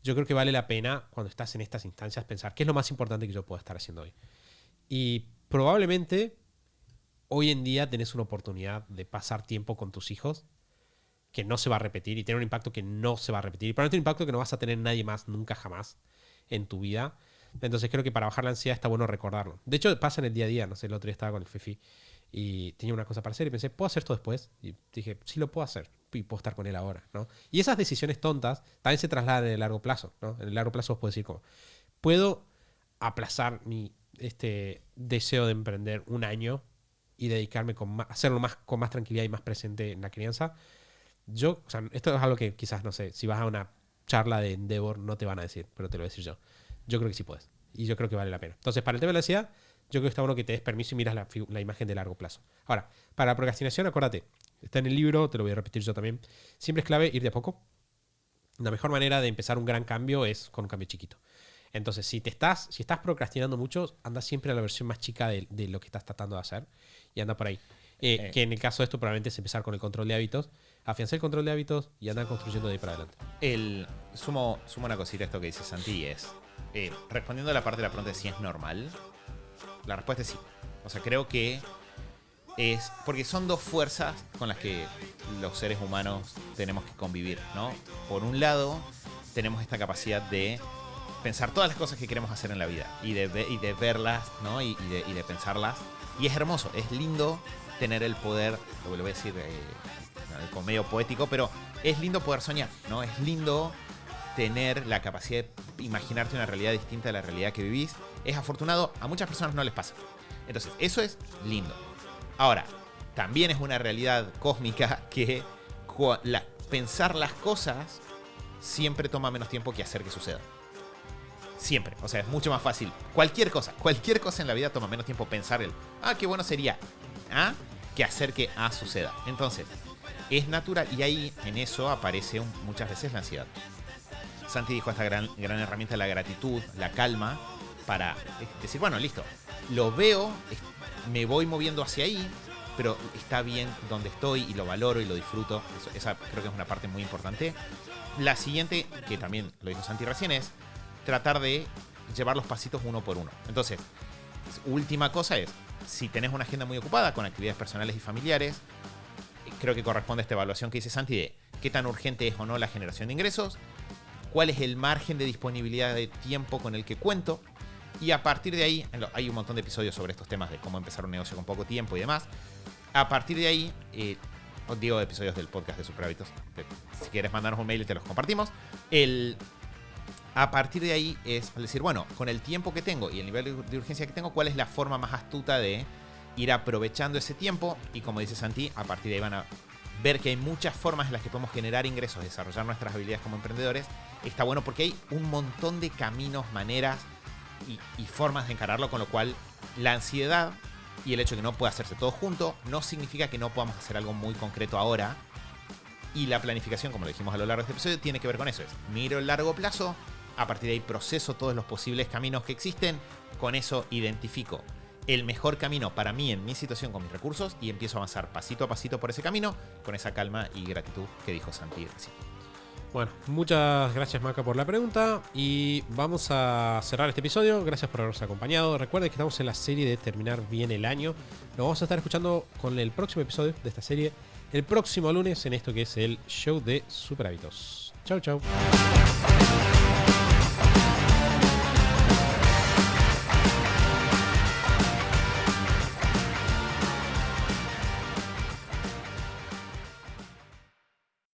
yo creo que vale la pena, cuando estás en estas instancias, pensar qué es lo más importante que yo puedo estar haciendo hoy. Y probablemente hoy en día tenés una oportunidad de pasar tiempo con tus hijos que no se va a repetir y tener un impacto que no se va a repetir. Y probablemente un impacto que no vas a tener nadie más nunca jamás en tu vida. Entonces creo que para bajar la ansiedad está bueno recordarlo. De hecho, pasa en el día a día. No sé, el otro día estaba con el Fefi y tenía una cosa para hacer y pensé, ¿puedo hacer esto después? Y dije, sí lo puedo hacer y puedo estar con él ahora, ¿no? Y esas decisiones tontas también se trasladan en el largo plazo, ¿no? En el largo plazo vos podés decir como, ¿puedo aplazar mi deseo de emprender un año y dedicarme hacerlo con más tranquilidad y más presente en la crianza? O sea, esto es algo que quizás, no sé, si vas a una charla de Endeavor no te van a decir, pero te lo voy a decir yo. Yo creo que sí puedes. Y yo creo que vale la pena. Entonces, para el tema de la ansiedad, yo creo que está bueno que te des permiso y miras la imagen de largo plazo. Ahora, para la procrastinación, acuérdate, está en el libro, te lo voy a repetir yo también. Siempre es clave ir de a poco. La mejor manera de empezar un gran cambio es con un cambio chiquito. Entonces, si estás procrastinando mucho, anda siempre a la versión más chica de lo que estás tratando de hacer y anda por ahí. Que en el caso de esto probablemente es empezar con el control de hábitos, afianzar el control de hábitos y andar construyendo de ahí para adelante. Sumo una cosita a esto que dice Santi es, respondiendo a la parte de la pregunta de si es normal, la respuesta es sí. O sea, creo que es porque son dos fuerzas con las que los seres humanos tenemos que convivir, ¿no? Por un lado, tenemos esta capacidad de pensar todas las cosas que queremos hacer en la vida y de verlas, ¿no? Y de pensarlas. Y es hermoso, es lindo tener el poder, lo voy a decir con medio poético, pero es lindo poder soñar, ¿no? Es lindo tener la capacidad de imaginarte una realidad distinta de la realidad que vivís. Es afortunado, a muchas personas no les pasa. Entonces, eso es lindo. Ahora, también es una realidad cósmica que pensar las cosas siempre toma menos tiempo que hacer que suceda. Siempre, o sea, es mucho más fácil. Cualquier cosa en la vida toma menos tiempo pensar qué bueno sería que hacer que suceda. Entonces, es natural y ahí en eso aparece muchas veces la ansiedad. Santi dijo esta gran herramienta, la gratitud, la calma, para decir, bueno, listo, lo veo, me voy moviendo hacia ahí, pero está bien donde estoy y lo valoro y lo disfruto. Esa creo que es una parte muy importante. La siguiente, que también lo dijo Santi recién, es tratar de llevar los pasitos uno por uno. Entonces, última cosa es, si tenés una agenda muy ocupada con actividades personales y familiares, creo que corresponde a esta evaluación que dice Santi de qué tan urgente es o no la generación de ingresos, cuál es el margen de disponibilidad de tiempo con el que cuento, y a partir de ahí, hay un montón de episodios sobre estos temas de cómo empezar un negocio con poco tiempo y demás. A partir de ahí, os digo episodios del podcast de Super Hábitos, si quieres mandarnos un mail y te los compartimos. A partir de ahí es decir, bueno, con el tiempo que tengo y el nivel de urgencia que tengo, ¿cuál es la forma más astuta de ir aprovechando ese tiempo? Y como dice Santi, a partir de ahí van a ver que hay muchas formas en las que podemos generar ingresos, desarrollar nuestras habilidades como emprendedores. Está bueno porque hay un montón de caminos, maneras y formas de encararlo, con lo cual la ansiedad y el hecho de que no pueda hacerse todo junto no significa que no podamos hacer algo muy concreto ahora. Y la planificación, como lo dijimos a lo largo de este episodio, tiene que ver con eso. Miro el largo plazo, a partir de ahí proceso todos los posibles caminos que existen, con eso identifico el mejor camino para mí en mi situación con mis recursos y empiezo a avanzar pasito a pasito por ese camino con esa calma y gratitud que dijo Santi recién. Bueno, muchas gracias Maca por la pregunta y vamos a cerrar este episodio. Gracias por habernos acompañado. Recuerden que estamos en la serie de terminar bien el año. Nos vamos a estar escuchando con el próximo episodio de esta serie el próximo lunes en esto que es el show de Super Hábitos. Chau, chau.